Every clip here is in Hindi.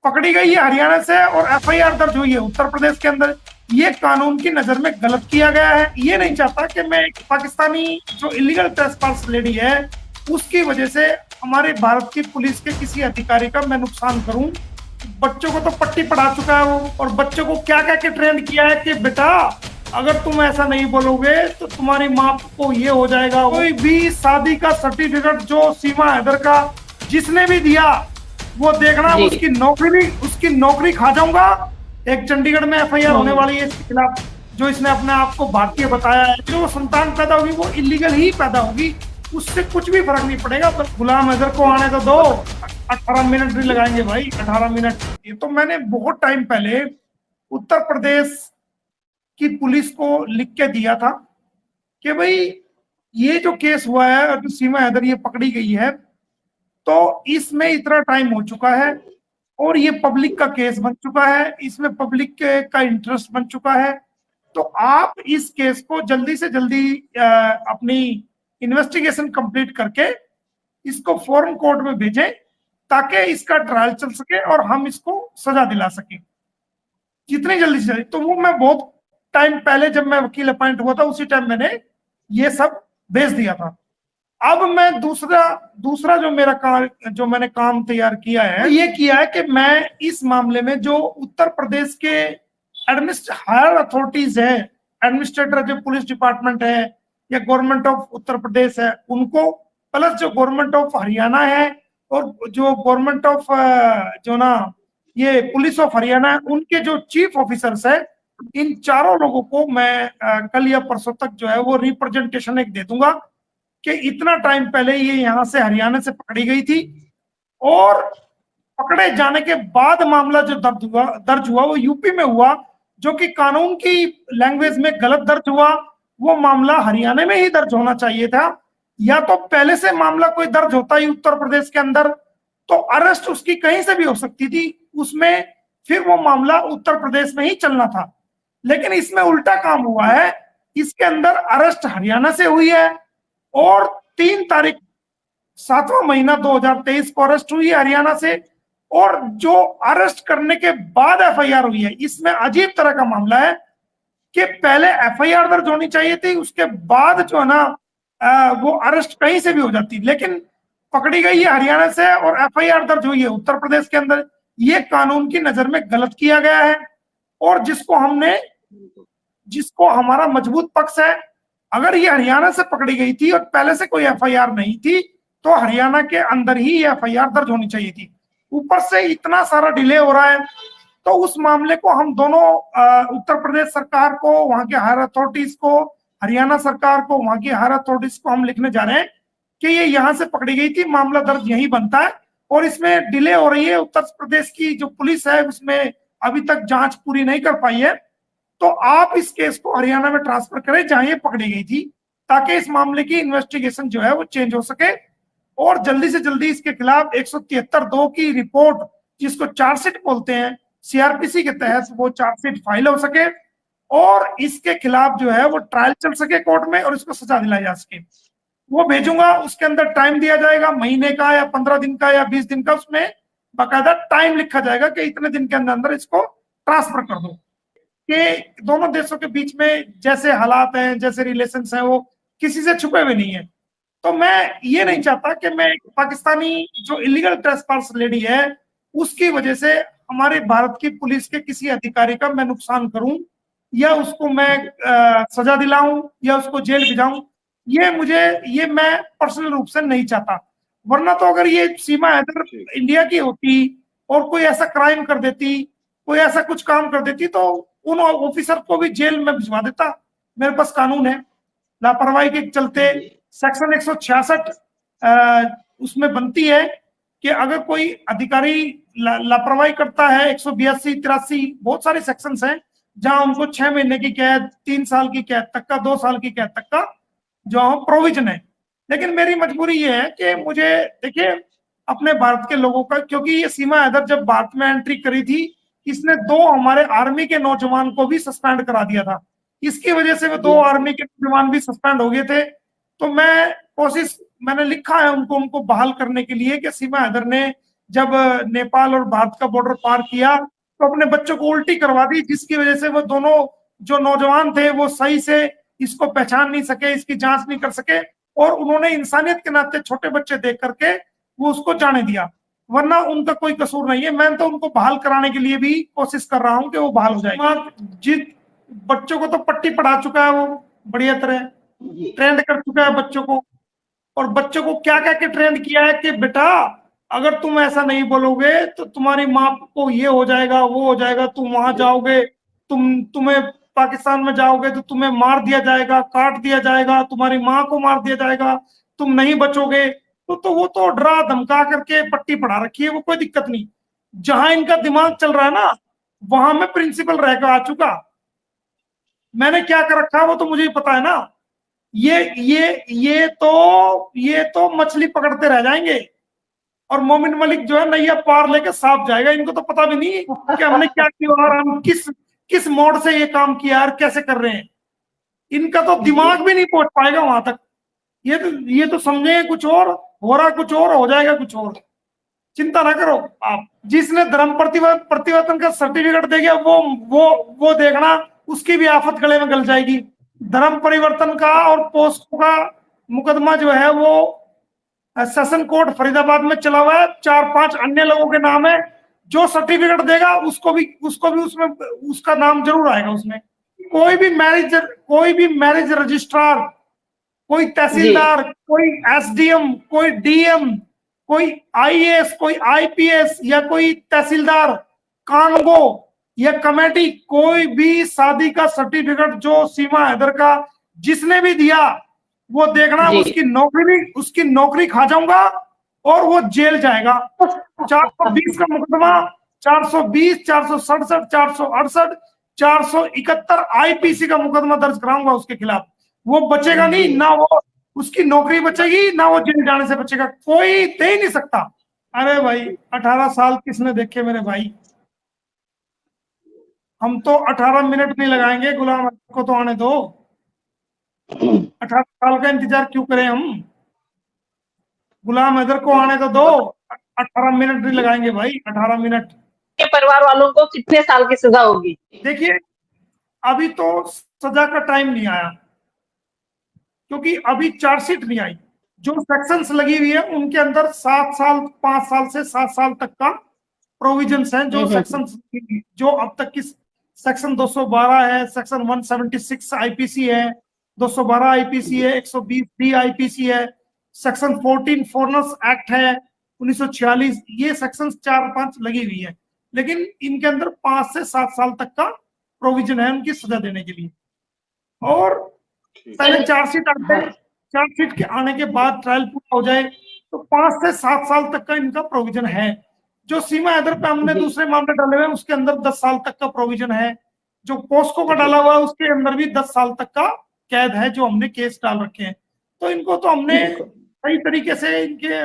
पकड़ी गई है हरियाणा से और एफआईआर दर्ज हुई है उत्तर प्रदेश के अंदर। ये कानून की नजर में गलत किया गया है। ये नहीं चाहता कि मैं एक पाकिस्तानी जो इलीगल ट्रेसपास लेडी है उसकी वजह से हमारे भारत की पुलिस के किसी अधिकारी का मैं नुकसान करूं। बच्चों को तो पट्टी पढ़ा चुका है वो, और बच्चों को क्या क्या के ट्रेंड किया है कि बेटा अगर तुम ऐसा नहीं बोलोगे तो तुम्हारी माँ को ये हो जाएगा। कोई भी शादी का सर्टिफिकेट जो सीमा हैदर का जिसने भी दिया वो देखना, उसकी नौकरी खा जाऊंगा। एक चंडीगढ़ में एफआईआर होने वाली है इसके खिलाफ, जो इसने अपने आप को भारतीय बताया है। जो वो संतान पैदा होगी वो इलीगल ही पैदा होगी, उससे कुछ भी फर्क नहीं पड़ेगा। बस गुलाम अजहर को आने तो दो, 18 मिनट भी लगाएंगे भाई, 18 मिनट। ये तो मैंने बहुत टाइम पहले उत्तर प्रदेश की पुलिस को लिख के दिया था कि भाई ये जो केस हुआ है और जो सीमा हैदर ये पकड़ी गई है तो इसमें इतना टाइम हो चुका है और ये पब्लिक का केस बन चुका है, इसमें पब्लिक का इंटरेस्ट बन चुका है। तो आप इस केस को जल्दी से जल्दी अपनी इन्वेस्टिगेशन कंप्लीट करके इसको फॉरेन कोर्ट में भेजें ताकि इसका ट्रायल चल सके और हम इसको सजा दिला सके जितनी जल्दी से। तो वो मैं बहुत टाइम पहले जब मैं वकील अपॉइंट हुआ था उसी टाइम मैंने ये सब भेज दिया था। अब मैं दूसरा जो मैंने काम तैयार किया है ये किया है कि मैं इस मामले में जो उत्तर प्रदेश के हायर अथॉरिटीज है, एडमिनिस्ट्रेटर जो पुलिस डिपार्टमेंट है या गवर्नमेंट ऑफ उत्तर प्रदेश है उनको, प्लस जो गवर्नमेंट ऑफ हरियाणा है और जो गवर्नमेंट ऑफ जो ना ये पुलिस ऑफ हरियाणा है, उनके जो चीफ ऑफिसर्स है, इन चारों लोगों को मैं कल या परसों तक जो है वो रिप्रेजेंटेशन एक दे दूंगा कि इतना टाइम पहले ये यहाँ से हरियाणा से पकड़ी गई थी और पकड़े जाने के बाद मामला जो दर्ज हुआ वो यूपी में हुआ, जो कि कानून की लैंग्वेज में गलत दर्ज हुआ। वो मामला हरियाणा में ही दर्ज होना चाहिए था, या तो पहले से मामला कोई दर्ज होता ही उत्तर प्रदेश के अंदर तो अरेस्ट उसकी कहीं से भी हो सकती थी, उसमें फिर वो मामला उत्तर प्रदेश में ही चलना था। लेकिन इसमें उल्टा काम हुआ है, इसके अंदर अरेस्ट हरियाणा से हुई है और 3 तारीख 7वां महीना 2023 को अरेस्ट हुई है हरियाणा से, और जो अरेस्ट करने के बाद एफआईआर हुई है इसमें अजीब तरह का मामला है कि पहले एफआईआर दर्ज होनी चाहिए थी, उसके बाद जो है ना वो अरेस्ट कहीं से भी हो जाती, लेकिन पकड़ी गई है हरियाणा से और एफआईआर दर्ज हुई है उत्तर प्रदेश के अंदर। ये कानून की नजर में गलत किया गया है और जिसको हमारा मजबूत पक्ष है, अगर ये हरियाणा से पकड़ी गई थी और पहले से कोई एफआईआर नहीं थी तो हरियाणा के अंदर ही ये एफआईआर दर्ज होनी चाहिए थी। ऊपर से इतना सारा डिले हो रहा है तो उस मामले को हम दोनों उत्तर प्रदेश सरकार को, वहां के हायर अथॉरिटीज को, हरियाणा सरकार को, वहां की हायर अथॉरिटीज को हम लिखने जा रहे हैं कि ये यहाँ से पकड़ी गई थी, मामला दर्ज यही बनता है और इसमें डिले हो रही है। उत्तर प्रदेश की जो पुलिस है उसमें अभी तक जांच पूरी नहीं कर पाई है, तो आप इस केस को हरियाणा में ट्रांसफर करें जहां ये पकड़ी गई थी, ताकि इस मामले की इन्वेस्टिगेशन जो है वो चेंज हो सके और जल्दी से जल्दी इसके खिलाफ 173(2) की रिपोर्ट, जिसको चार्जशीट बोलते हैं सीआरपीसी के तहत, वो चार्जशीट फाइल हो सके और इसके खिलाफ जो है वो ट्रायल चल सके कोर्ट में और इसको सजा दिलाई जा सके। वो भेजूंगा, उसके अंदर टाइम दिया जाएगा, महीने का या 15 दिन का या 20 दिन का, उसमें बाकायदा टाइम लिखा जाएगा कि इतने दिन के अंदर अंदर इसको ट्रांसफर कर दो। कि दोनों देशों के बीच में जैसे हालात हैं, जैसे रिलेशंस हैं, वो किसी से छुपे हुए नहीं है। तो मैं ये नहीं चाहता कि मैं पाकिस्तानी जो इलीगल ट्रेसपास लेडी है उसकी वजह से हमारे भारत की पुलिस के किसी अधिकारी का मैं नुकसान करूं या उसको मैं सजा दिलाऊं या उसको जेल भिजाऊं, ये मैं पर्सनल रूप से नहीं चाहता। वरना तो अगर ये सीमा हैदर इंडिया की होती और कोई ऐसा क्राइम कर देती, कोई ऐसा कुछ काम कर देती, तो उन ऑफिसर को भी जेल में भिजवा देता। मेरे पास कानून है, लापरवाही के चलते सेक्शन 166 उसमें बनती है कि अगर कोई अधिकारी लापरवाही करता है, 182, 83 बहुत सारे सेक्शंस हैं जहां उनको 6 महीने की कैद, 3 साल की कैद तक का, 2 साल की कैद तक का जो प्रोविजन है। लेकिन मेरी मजबूरी ये है कि मुझे देखिए अपने भारत के लोगों का, क्योंकि ये सीमा हैदर जब भारत में एंट्री करी थी इसने 2 हमारे आर्मी के नौजवान को भी सस्पेंड करा दिया था, इसकी वजह से वो 2 आर्मी के नौजवान भी सस्पेंड हो गए थे। तो मैंने लिखा है उनको बहाल करने के लिए कि सीमा हैदर ने जब नेपाल और भारत का बॉर्डर पार किया तो अपने बच्चों को उल्टी करवा दी, जिसकी वजह से वो दोनों जो नौजवान थे वो सही से इसको पहचान नहीं सके, इसकी जांच नहीं कर सके, और उन्होंने इंसानियत के नाते छोटे बच्चे देख करके वो उसको जाने दिया, वरना उनका कोई कसूर नहीं है। मैं तो उनको बहाल कराने के लिए भी कोशिश कर रहा हूं कि वो बहाल हो जाए। जिस बच्चों को तो पट्टी पढ़ा चुका है वो बढ़िया तरह, ट्रेंड कर चुका है बच्चों को, और बच्चों को क्या क्या के ट्रेंड किया है कि बेटा अगर तुम ऐसा नहीं बोलोगे तो तुम्हारी माँ को ये हो जाएगा, वो हो जाएगा, तुम वहां जाओगे, तुम्हें पाकिस्तान में जाओगे तो तुम्हें मार दिया जाएगा, काट दिया जाएगा, तुम्हारी माँ को मार दिया जाएगा, तुम नहीं बचोगे। तो वो तो डरा धमका करके पट्टी पढ़ा रखी है, वो कोई दिक्कत नहीं। जहां इनका दिमाग चल रहा है ना, वहां मैं प्रिंसिपल रह कर आ चुका, मैंने क्या कर रखा है वो तो मुझे ही पता है ना। ये तो मछली पकड़ते रह जाएंगे, और मोमिन मलिक जो है नैया पार लेके साफ जाएगा। इनको तो पता भी नहीं कि हमने क्या किया और हम किस किस मोड से ये काम किया और कैसे कर रहे हैं। इनका तो दिमाग भी नहीं पहुंच पाएगा वहां तक। ये तो समझे कुछ और, हो रहा कुछ और, हो जाएगा कुछ और। चिंता ना करो आप। जिसने धर्म प्रतिवर्तन का सर्टिफिकेट दे गया वो देखना, उसकी भी आफत गले में गल जाएगी। धर्म परिवर्तन का और पोस्को का मुकदमा जो है वो सेशन कोर्ट फरीदाबाद में चला हुआ है, 4-5 अन्य लोगों के नाम है। जो सर्टिफिकेट देगा उसको भी उसमें उसका नाम जरूर आएगा उसमें। कोई भी मैरिज रजिस्ट्रार, कोई तहसीलदार, कोई एसडीएम, कोई डीएम, कोई आईएएस, कोई आईपीएस, या कोई तहसीलदार, कानगो या कमेटी, कोई भी शादी का सर्टिफिकेट जो सीमा हैदर का जिसने भी दिया, वो देखना उसकी नौकरी खा जाऊंगा और वो जेल जाएगा। 420 का मुकदमा, 420, 467, 468, 471 आईपीसी का मुकदमा दर्ज कराऊंगा उसके खिलाफ। वो बचेगा नहीं, ना वो उसकी नौकरी बचेगी, ना वो जेल जाने से बचेगा, कोई दे ही नहीं सकता। अरे भाई 18 साल किसने देखे मेरे भाई, हम तो 18 मिनट नहीं लगाएंगे, गुलाम को तो आने दो। 18 साल का इंतजार क्यों करें हम, गुलाम हैदर को आने तो दो। 18 मिनट नहीं लगाएंगे भाई, 18 मिनट। के परिवार वालों को कितने साल की सजा होगी? देखिए अभी तो सजा का टाइम नहीं आया, क्योंकि अभी चार्जशीट नहीं आई। जो सेक्शंस लगी हुई है उनके अंदर 7 साल, 5 साल से 7 साल तक का प्रोविजंस हैं। जो सेक्शंस जो अब तक की सेक्शन 212 है, सेक्शन 176 आईपीसी है, 212 आईपीसी है, 120 डी आईपीसी है, सेक्शन 14 फॉरेनर्स एक्ट है 1946। ये सेक्शन 4-5 लगी हुई है, लेकिन इनके अंदर 5 से 7 साल तक का प्रोविजन है उनकी सजा देने के लिए। और पहले चार्जशीट के आने के बाद ट्रायल पूरा हो जाए तो 5 से 7 साल तक का इनका प्रोविजन है। जो सीमा हैदर पे हमने दूसरे मामले डाले हुए हैं उसके अंदर 10 साल तक का प्रोविजन है। जो पोस्को का डाला हुआ है उसके अंदर भी 10 साल तक का कैद है, जो हमने केस डाल रखे हैं। तो इनको तो हमने सही तरीके से इनके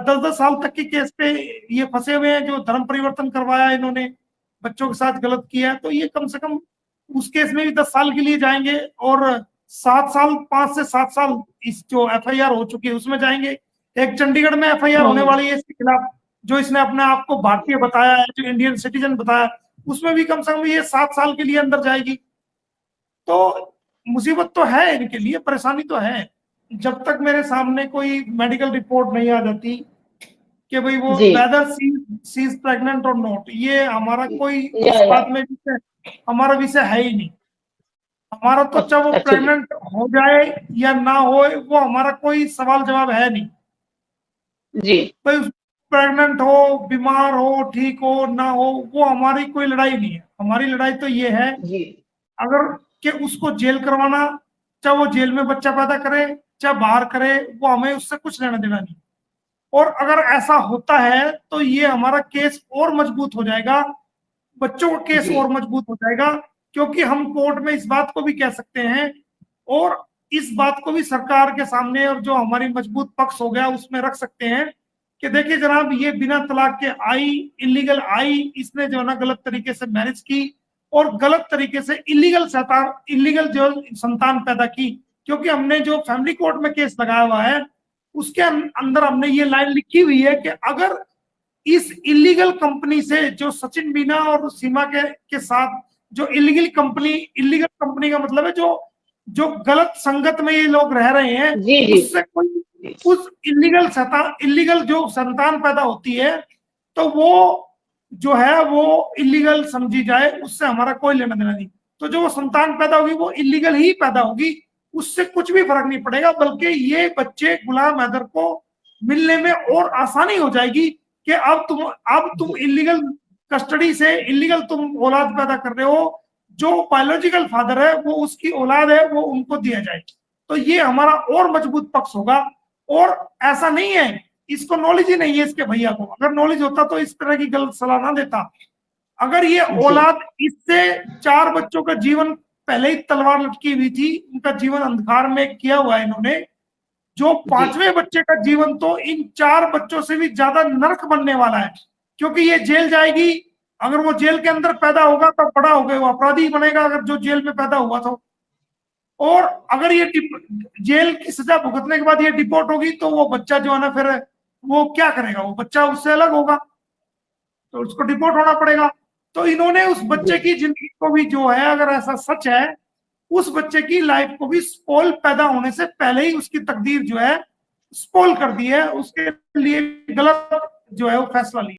10-10 साल तक की केस पे ये फंसे हुए हैं। जो धर्म परिवर्तन करवाया इन्होंने, बच्चों के साथ गलत किया, तो ये कम से कम उस केस में भी 10 साल के लिए जाएंगे, और 7 साल, 5 से 7 साल इस जो एफआईआर हो चुकी है उसमें जाएंगे। एक चंडीगढ़ में एफआईआर होने वाली है इसके खिलाफ, जो इसने अपने आप को भारतीय बताया है, जो इंडियन सिटीजन बताया, उसमें भी कम से कम ये 7 साल के लिए अंदर जाएगी। तो मुसीबत तो है इनके लिए, परेशानी तो है। जब तक मेरे सामने कोई मेडिकल रिपोर्ट नहीं आ जाती कि भाई वो वेदर सी इज प्रेग्नेंट और नॉट, ये हमारा कोई इस बात में हमारा विषय है ही नहीं। हमारा तो चाहे वो प्रेग्नेंट हो जाए या ना हो, वो हमारा कोई सवाल जवाब है नहीं जी। भाई, प्रेग्नेंट हो, बीमार हो, ठीक हो ना हो, वो हमारी कोई लड़ाई नहीं है। हमारी लड़ाई तो ये है अगर कि उसको जेल करवाना, चाहे वो जेल में बच्चा पैदा करे चाहे बाहर करे, वो हमें उससे कुछ लेना देना नहीं। और अगर ऐसा होता है तो ये हमारा केस और मजबूत हो जाएगा, बच्चों का केस और मजबूत हो जाएगा, क्योंकि हम कोर्ट में इस बात को भी कह सकते हैं और इस बात को भी सरकार के सामने, और जो हमारी मजबूत पक्ष हो गया उसमें रख सकते हैं कि देखिए जनाब, ये बिना तलाक के आई, इलीगल आई, इसने जो है ना गलत तरीके से मैरिज की और गलत तरीके से इलीगल जो संतान पैदा की। क्योंकि हमने जो फैमिली कोर्ट में केस लगाया हुआ है उसके अंदर हमने ये लाइन लिखी हुई है कि अगर इस इलीगल कंपनी से जो सचिन मीना और सीमा के साथ जो इलीगल कंपनी का मतलब है जो गलत संगत में ये लोग रह रहे हैं, जी जी उससे कोई उस इलीगल जो संतान पैदा होती है तो वो जो है वो इलीगल समझी जाए, उससे हमारा कोई लेना देना नहीं। तो जो वो संतान पैदा होगी वो इलीगल ही पैदा होगी, उससे कुछ भी फर्क नहीं पड़ेगा, बल्कि ये बच्चे गुलाम हैदर को मिलने में और आसानी हो जाएगी कि अब तुम इलीगल कस्टडी से इलीगल तुम औलाद पैदा कर रहे हो, जो बायोलॉजिकल फादर है वो उसकी औलाद है वो उनको दिया जाए। तो ये हमारा और मजबूत पक्ष होगा। और ऐसा नहीं है, इसको नॉलेज ही नहीं है इसके भैया को, अगर नॉलेज होता तो इस तरह की गलत सलाह ना देता। अगर ये औलाद, इससे 4 बच्चों का जीवन पहले ही तलवार लटकी हुई थी, उनका जीवन अंधकार में किया हुआ है इन्होंने, जो 5वें बच्चे का जीवन तो इन 4 बच्चों से भी ज्यादा नरक बनने वाला है, क्योंकि ये जेल जाएगी। अगर वो जेल के अंदर पैदा होगा तो बड़ा हो गया वो अपराधी बनेगा, अगर जो जेल में पैदा हुआ तो। और अगर ये जेल की सजा भुगतने के बाद ये डिपोर्ट होगी तो वो बच्चा जो है ना, फिर वो क्या करेगा, वो बच्चा उससे अलग होगा तो उसको डिपोर्ट होना पड़ेगा। तो इन्होंने उस बच्चे की जिंदगी को भी जो है, अगर ऐसा सच है, उस बच्चे की लाइफ को भी स्पॉइल, पैदा होने से पहले ही उसकी तकदीर जो है स्पॉइल कर दी है, उसके लिए गलत जो है वो फैसला लिया।